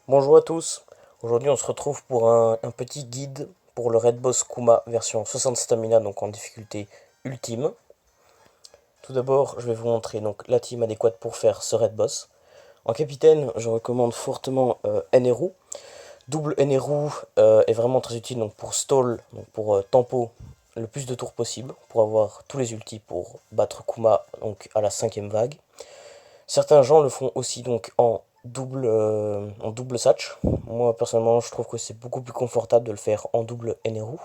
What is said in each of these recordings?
Bonjour à tous, aujourd'hui on se retrouve pour un petit guide pour le Red Boss Kuma version 60 stamina, donc en difficulté ultime. Tout d'abord je vais vous montrer donc la team adéquate pour faire ce Red Boss. En capitaine je recommande fortement Eneru. Double Eneru est vraiment très utile donc pour stall, donc pour tempo le plus de tours possible, pour avoir tous les ultis pour battre Kuma donc à la 5ème vague. Certains gens le font aussi donc en double Satch. Moi personnellement je trouve que c'est beaucoup plus confortable de le faire en double Eneru.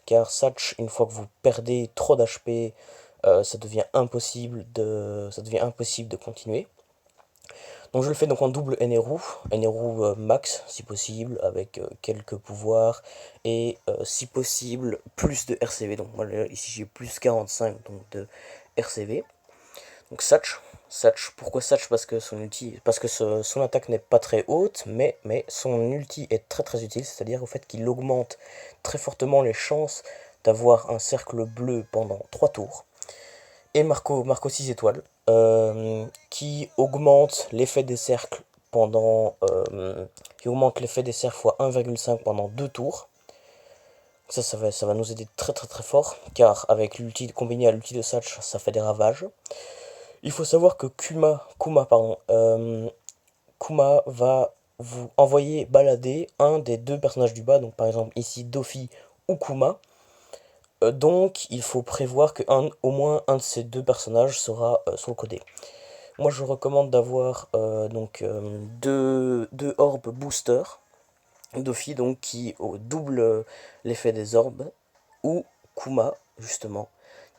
Car Satch, une fois que vous perdez trop d'HP, ça devient impossible de continuer. Donc je le fais donc en double Eneru, Eneru max si possible, avec quelques pouvoirs, et si possible plus de RCV. Donc moi ici j'ai plus 45 donc de RCV. Donc Satch, pourquoi Satch? Parce que son attaque n'est pas très haute, mais son ulti est très très utile, c'est-à-dire au fait qu'il augmente très fortement les chances d'avoir un cercle bleu pendant 3 tours. Et Marco 6 étoiles, qui augmente l'effet des cercles qui augmente l'effet des cercles fois 1,5 pendant 2 tours. Ça va nous aider très très très fort, car avec l'ulti combiné à l'ulti de Satch, ça fait des ravages. Il faut savoir que Kuma va vous envoyer balader un des deux personnages du bas, donc par exemple ici Dofi ou Kuma. Donc il faut prévoir que au moins un de ces deux personnages sera sur le côté. Moi je recommande d'avoir deux orbes booster. Dofi donc qui double l'effet des orbes, ou Kuma justement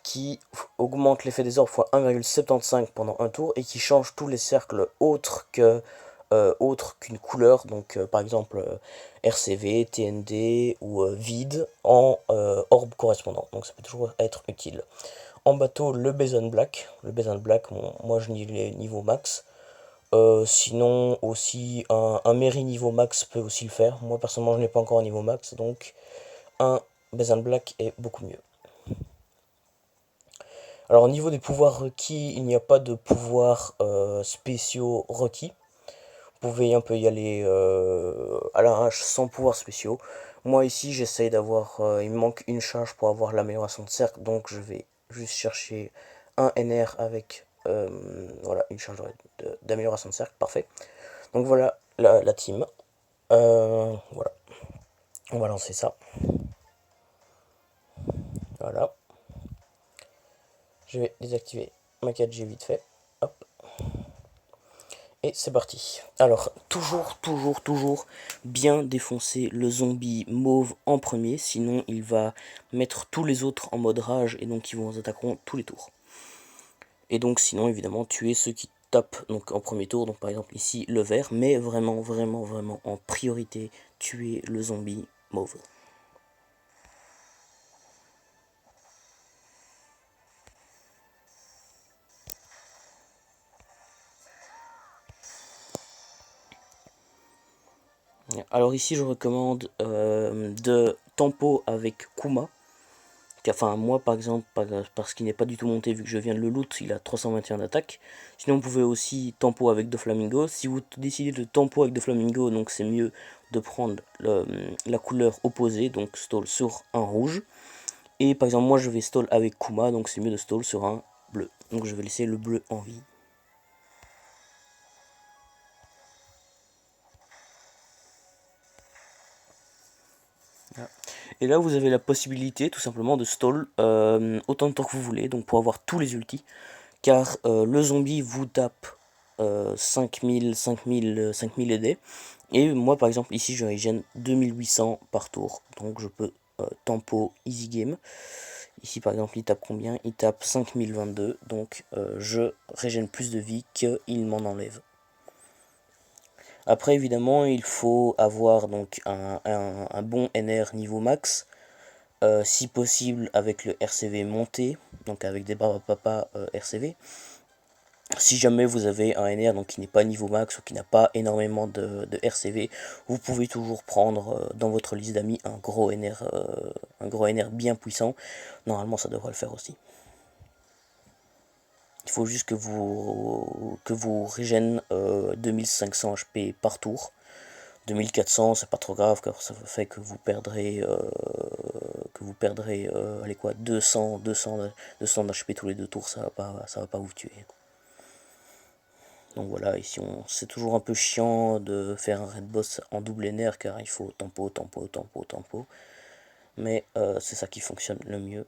qui augmente l'effet des orbes fois 1,75 pendant un tour et qui change tous les cercles autres qu'une couleur, donc par exemple RCV, TND ou vide en orbe correspondant. Donc ça peut toujours être utile. En bateau, le Bason Black. Le Bason Black, bon, moi je l'ai niveau max. Sinon aussi un Mary niveau max peut aussi le faire. Moi personnellement je n'ai pas encore un niveau max, donc un Bason Black est beaucoup mieux. Alors au niveau des pouvoirs requis, il n'y a pas de pouvoirs spéciaux requis. Vous pouvez un peu y aller à l'arrache sans pouvoirs spéciaux. Moi ici j'essaye d'avoir, il me manque une charge pour avoir l'amélioration de cercle, donc je vais juste chercher un NR avec voilà, une charge d'amélioration de cercle, parfait. Donc voilà la team. Voilà, on va lancer ça. Voilà, je vais désactiver ma 4G vite fait. Hop. Et c'est parti. Alors, toujours bien défoncer le zombie mauve en premier, sinon il va mettre tous les autres en mode rage et donc ils vous attaqueront tous les tours. Et donc sinon évidemment tuer ceux qui tapent donc en premier tour, donc par exemple ici le vert, mais vraiment en priorité tuer le zombie mauve. Alors ici je recommande de tempo avec Kuma. Enfin moi par exemple, parce qu'il n'est pas du tout monté vu que je viens de le loot, il a 321 d'attaque. Sinon vous pouvez aussi tempo avec Doflamingo. Si vous décidez de tempo avec Doflamingo, donc c'est mieux de prendre la couleur opposée, donc stall sur un rouge. Et par exemple moi je vais stall avec Kuma, donc c'est mieux de stall sur un bleu. Donc je vais laisser le bleu en vie. Et là vous avez la possibilité tout simplement de stall autant de temps que vous voulez, donc pour avoir tous les ultis. Car le zombie vous tape 5000 ED. Et moi par exemple ici je régène 2800 par tour. Donc je peux tempo easy game. Ici par exemple il tape combien? Il tape 5022. Donc je régène plus de vie qu'il m'en enlève. Après évidemment il faut avoir donc un bon NR niveau max. Si possible avec le RCV monté, donc avec des papa RCV. Si jamais vous avez un NR donc qui n'est pas niveau max ou qui n'a pas énormément de RCV, vous pouvez toujours prendre dans votre liste d'amis un gros NR bien puissant. Normalement ça devrait le faire aussi. Il faut juste que vous régène 2500 HP par tour. 2400, c'est pas trop grave, car ça fait que vous perdrez, allez quoi, 200 d'HP tous les 2 tours, ça va pas vous tuer. Donc voilà, ici c'est toujours un peu chiant de faire un raid boss en double NR, car il faut tempo, tempo, tempo, tempo. Mais c'est ça qui fonctionne le mieux.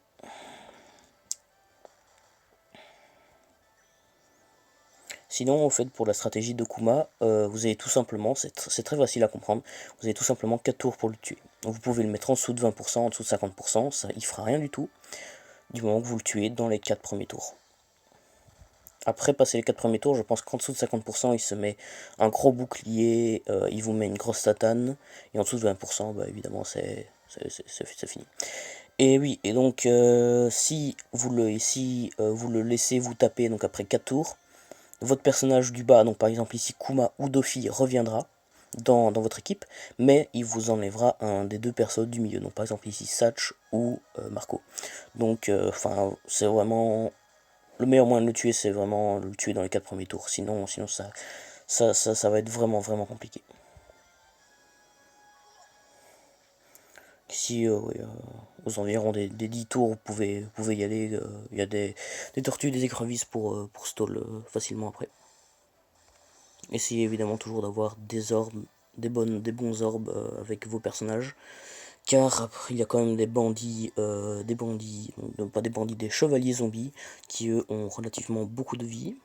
Sinon, au fait, pour la stratégie de Kuma, vous avez tout simplement, c'est très facile à comprendre, vous avez tout simplement 4 tours pour le tuer. Donc vous pouvez le mettre en dessous de 20%, en dessous de 50%, ça, il fera rien du tout, du moment que vous le tuez dans les 4 premiers tours. Après passer les 4 premiers tours, je pense qu'en dessous de 50%, il se met un gros bouclier, il vous met une grosse tatane, et en dessous de 20%, bah, évidemment, c'est fini. Et oui, et donc, si vous le laissez vous taper donc après 4 tours, votre personnage du bas, donc par exemple ici Kuma ou Dofi, reviendra dans votre équipe, mais il vous enlèvera un des deux persos du milieu, donc par exemple ici Satch ou Marco. Donc, enfin, c'est vraiment... Le meilleur moyen de le tuer, c'est vraiment le tuer dans les 4 premiers tours, sinon ça va être vraiment compliqué. Ici, ouais, aux environs des 10 tours, vous pouvez y aller, il y a des tortues, des écrevisses pour stall facilement après. Essayez évidemment toujours d'avoir des orbes, des bons orbes avec vos personnages, car après il y a quand même des bandits, non pas des bandits, des chevaliers zombies, qui eux ont relativement beaucoup de vie.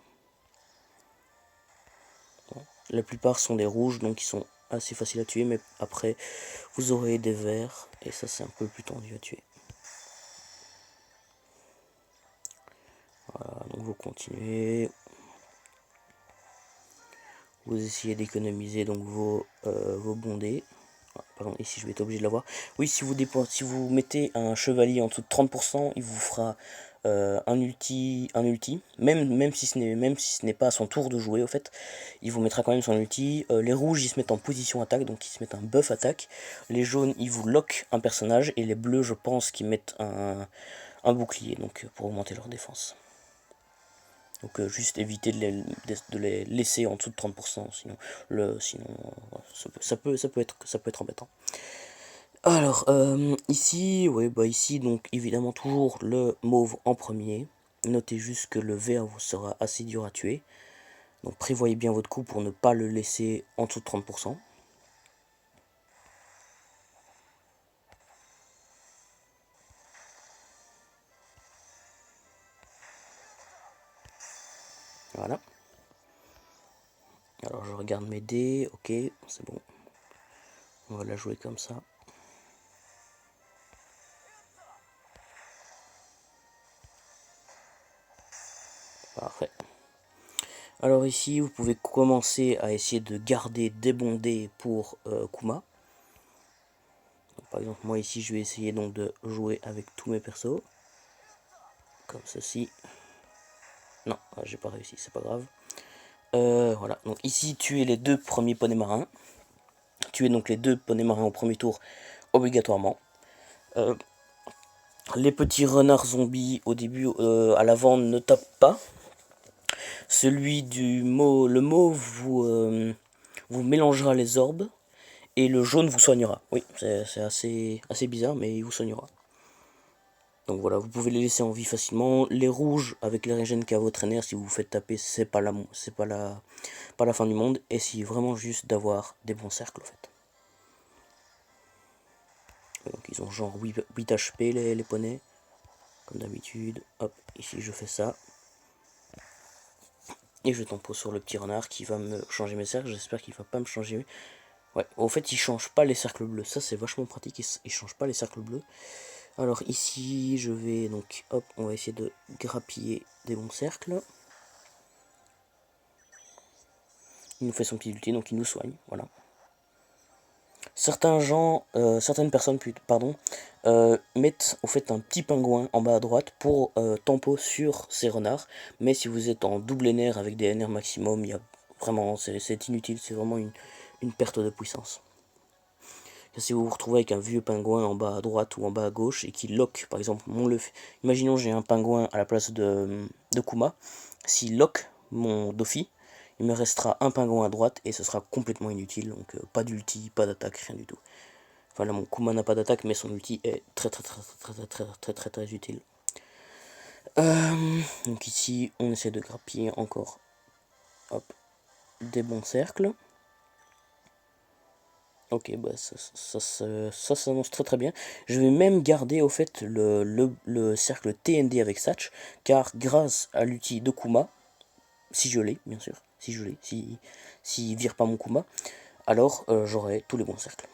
Bon. La plupart sont des rouges, donc ils sont assez faciles à tuer, mais après vous aurez des verts, et ça c'est un peu plus tendu à tuer. Voilà, donc vous continuez. Vous essayez d'économiser donc vos bondés. Ah, pardon, ici je vais être obligé de l'avoir. Oui, si vous mettez un chevalier en dessous de 30%, il vous fera un ulti. Même si ce n'est pas à son tour de jouer, au fait, il vous mettra quand même son ulti. Les rouges, ils se mettent en position attaque, donc ils se mettent un buff attaque. Les jaunes, ils vous lock un personnage. Et les bleus, je pense qu'ils mettent un bouclier, donc pour augmenter leur défense. Donc juste éviter de les laisser en dessous de 30%, sinon ça peut être embêtant. Alors ici, ouais, bah ici donc évidemment toujours le mauve en premier. Notez juste que le vert vous sera assez dur à tuer. Donc prévoyez bien votre coup pour ne pas le laisser en dessous de 30%. Voilà. Alors je regarde mes dés, ok, c'est bon. On va la jouer comme ça. Parfait. Alors ici, vous pouvez commencer à essayer de garder des bons dés pour Kuma. Donc, par exemple, moi ici, je vais essayer donc de jouer avec tous mes persos. Comme ceci. Non, j'ai pas réussi, c'est pas grave. Voilà, donc ici, tuer les 2 premiers poneys marins. Tuer donc les 2 poneys marins au premier tour, obligatoirement. Les petits renards zombies, au début, à l'avant, ne tapent pas. Celui du mauve, le mauve vous mélangera les orbes. Et le jaune vous soignera. Oui, c'est assez bizarre, mais il vous soignera. Donc voilà, vous pouvez les laisser en vie facilement. Les rouges, avec les régènes qu'a votre NR, si vous vous faites taper, c'est pas la fin du monde. Essayez vraiment juste d'avoir des bons cercles, en fait. Donc ils ont genre 8 HP, les poneys. Comme d'habitude. Hop, ici je fais ça. Et je tempo sur le petit renard qui va me changer mes cercles. J'espère qu'il va pas me changer. Ouais, au fait, il change pas les cercles bleus. Ça, c'est vachement pratique. Il change pas les cercles bleus. Alors ici, je vais donc, hop, on va essayer de grappiller des bons cercles. Il nous fait son petit ulti, donc il nous soigne, voilà. Certaines personnes, pardon, mettent au fait un petit pingouin en bas à droite pour tempo sur ces renards. Mais si vous êtes en double NR avec des NR maximum, il y a vraiment, c'est inutile, c'est vraiment une perte de puissance. Si vous vous retrouvez avec un vieux pingouin en bas à droite ou en bas à gauche et qui lock, par exemple, imaginons j'ai un pingouin à la place de Kuma, s'il lock mon Dofi, Il me restera un pingouin à droite et ce sera complètement inutile. Donc pas d'ulti, pas d'attaque, rien du tout. Enfin là mon Kuma n'a pas d'attaque mais son ulti est très utile. Donc ici on essaie de grappiller encore, hop, des bons cercles. Ok, bah ça s'annonce très bien. Je vais même garder au fait le cercle TND avec Satch, car grâce à l'outil de Kuma, si je l'ai bien sûr, si vire pas mon Kuma, alors j'aurai tous les bons cercles.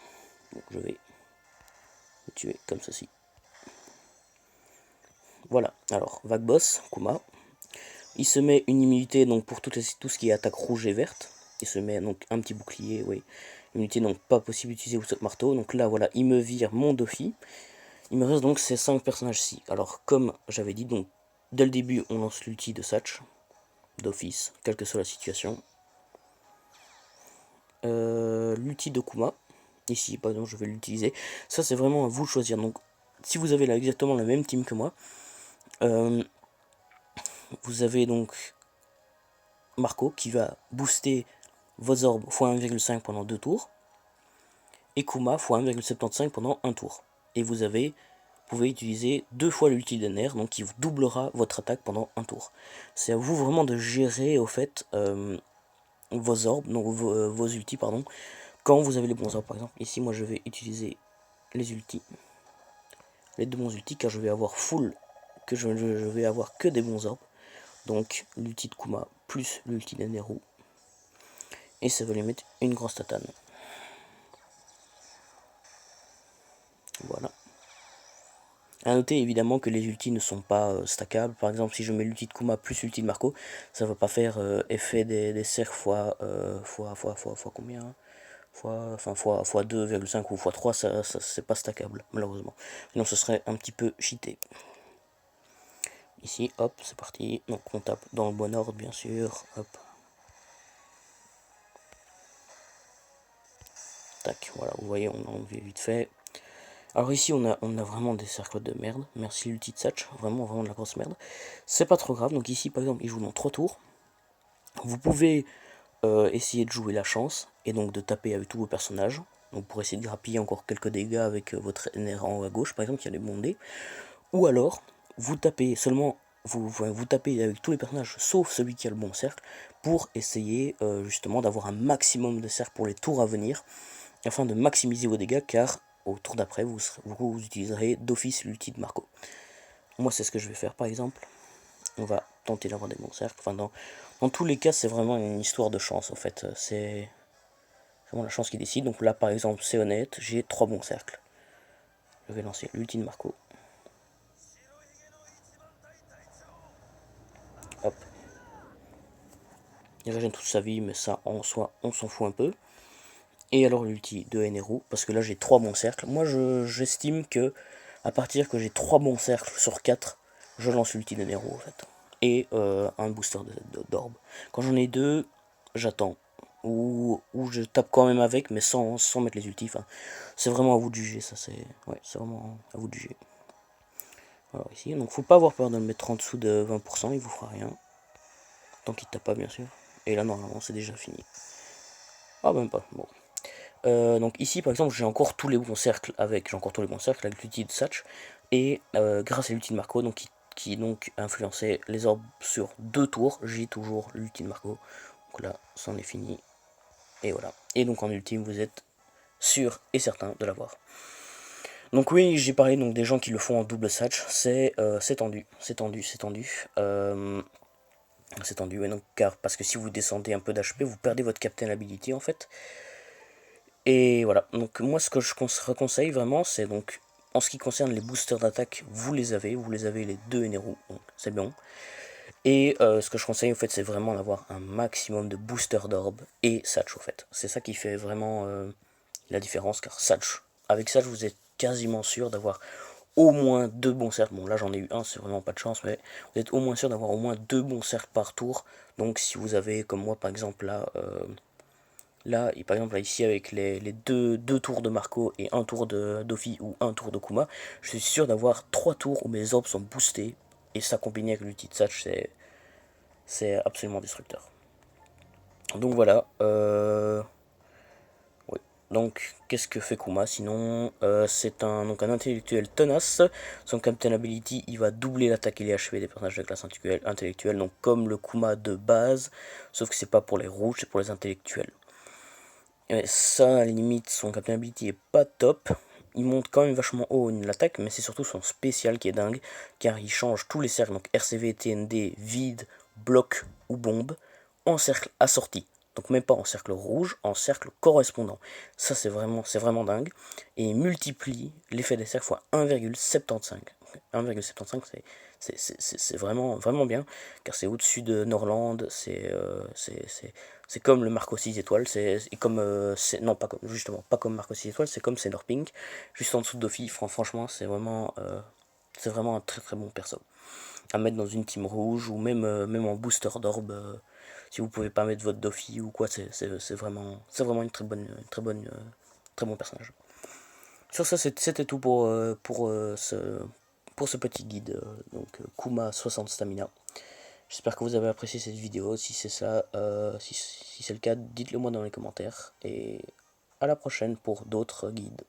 Donc je vais le tuer comme ceci. Voilà, alors vague boss, Kuma. Il se met une immunité donc pour tout ce qui est attaque rouge et verte. Il se met donc un petit bouclier, oui. Immunité donc pas possible d'utiliser ou marteau. Donc là voilà, il me vire mon Dofi. Il me reste donc ces 5 personnages-ci. Alors comme j'avais dit, donc dès le début on lance l'ulti de Satch, d'office, quelle que soit la situation. L'ulti de Kuma, ici par exemple je vais l'utiliser. Ça c'est vraiment à vous de choisir. Donc si vous avez là exactement la même team que moi, vous avez donc Marco qui va booster vos orbes x 1,5 pendant 2 tours. Et Kuma x 1,75 pendant 1 tour. Et vous pouvez utiliser 2 fois l'ulti d'Ener, donc qui vous doublera votre attaque pendant 1 tour. C'est à vous vraiment de gérer au fait vos orbes, donc vos ultis pardon, quand vous avez les bons orbes. Par exemple ici moi je vais utiliser les ultis, les deux bons ultis, car je vais avoir full, que je vais avoir que des bons orbes. Donc l'ulti de Kuma plus l'ulti d'Eneru. Et ça va lui mettre une grosse tatane. Voilà. A noter évidemment que les ultis ne sont pas stackables. Par exemple, si je mets l'ulti de Kuma plus l'ulti de Marco, ça va pas faire effet des cerfs fois combien, fois 2,5 ou fois 3, ça c'est pas stackable malheureusement. Sinon ce serait un petit peu cheaté. Ici, hop, c'est parti. Donc on tape dans le bon ordre bien sûr. Hop. Tac, voilà, vous voyez, on a enlevé vite fait. Alors ici on a vraiment des cercles de merde. Merci l'ulti de Satch, vraiment de la grosse merde. C'est pas trop grave, donc ici par exemple il joue dans 3 tours. Vous pouvez essayer de jouer la chance et donc de taper avec tous vos personnages. Donc pour essayer de grappiller encore quelques dégâts avec votre NR en haut à gauche par exemple, qui a des bons dés. Ou alors vous tapez seulement, vous tapez avec tous les personnages sauf celui qui a le bon cercle pour essayer justement d'avoir un maximum de cercles pour les tours à venir afin de maximiser vos dégâts, car au tour d'après vous utiliserez d'office l'ulti de Marco. Moi c'est ce que je vais faire par exemple. On va tenter d'avoir des bons cercles. Enfin dans tous les cas c'est vraiment une histoire de chance en fait. C'est vraiment la chance qui décide. Donc là par exemple c'est honnête, j'ai 3 bons cercles. Je vais lancer l'ulti de Marco. Hop. Il régène toute sa vie mais ça en soi on s'en fout un peu. Et alors l'ulti de Eneru, parce que là j'ai 3 bons cercles. Moi j'estime que à partir que j'ai 3 bons cercles sur 4, je lance l'ulti d'Eneru en fait. Et un booster d'orbe. Quand j'en ai 2, j'attends. Ou je tape quand même avec, mais sans mettre les ultis. Enfin, c'est vraiment à vous de juger, ça c'est. Ouais, c'est vraiment à vous de juger. Alors ici, donc faut pas avoir peur de le mettre en dessous de 20%, il vous fera rien. Tant qu'il tape pas bien sûr. Et là normalement c'est déjà fini. Ah même pas, bon. Donc ici par exemple j'ai encore tous les bons cercles avec l'ulti de Satch et grâce à l'ulti de Marco donc qui donc influençait les orbes sur 2 tours, j'ai toujours l'ulti de Marco. Donc là c'en est fini et voilà. Et donc en ultime vous êtes sûr et certain de l'avoir. Donc oui, j'ai parlé donc des gens qui le font en double Satch, c'est tendu, c'est tendu. C'est tendu, ouais, donc, car parce que si vous descendez un peu d'HP, vous perdez votre Captain Ability en fait. Et voilà, donc moi ce que je conseille vraiment, c'est donc, en ce qui concerne les boosters d'attaque, vous les avez les deux Eneru, donc c'est bon. Et ce que je conseille en fait, c'est vraiment d'avoir un maximum de boosters d'orbe et Satch au fait. C'est ça qui fait vraiment la différence, car Satch, avec Satch vous êtes quasiment sûr d'avoir au moins 2 bons cercles. Bon là j'en ai eu un, c'est vraiment pas de chance, mais vous êtes au moins sûr d'avoir au moins 2 bons cercles par tour. Donc si vous avez, comme moi par exemple là... Là, et par exemple, là, ici, avec les deux tours de Marco et un tour de Dofi ou un tour de Kuma, je suis sûr d'avoir 3 tours où mes orbes sont boostés. Et ça, combiné avec l'ulti de Satch, c'est absolument destructeur. Donc voilà. Oui. Donc, qu'est-ce que fait Kuma sinon c'est un intellectuel tenace. Son Captain Ability, il va doubler l'attaque et les HP des personnages de classe intellectuelle, donc comme le Kuma de base, sauf que c'est pas pour les rouges, c'est pour les intellectuels. Et ça, à la limite, son Captain Ability est pas top. Il monte quand même vachement haut l'attaque, mais c'est surtout son spécial qui est dingue, car il change tous les cercles, donc RCV, TND, vide, bloc ou bombe, en cercle assorti. Donc même pas en cercle rouge, en cercle correspondant. Ça c'est vraiment dingue. Et il multiplie l'effet des cercles fois 1,75. 1,75 c'est vraiment bien, car c'est au-dessus de Norland, c'est comme le Marco 6 étoiles, c'est comme, non pas comme, justement, pas comme Marco 6 étoiles, c'est comme Sailor Pink, juste en dessous de Dofi, franchement c'est vraiment un très bon perso. À mettre dans une team rouge, ou même en booster d'orbe, si vous pouvez pas mettre votre Dofi ou quoi, c'est vraiment très bon personnage. Sur ça, c'était tout pour ce petit guide, donc Kuma 60 stamina. J'espère que vous avez apprécié cette vidéo. Si c'est ça, si c'est le cas, dites-le moi dans les commentaires. Et à la prochaine pour d'autres guides.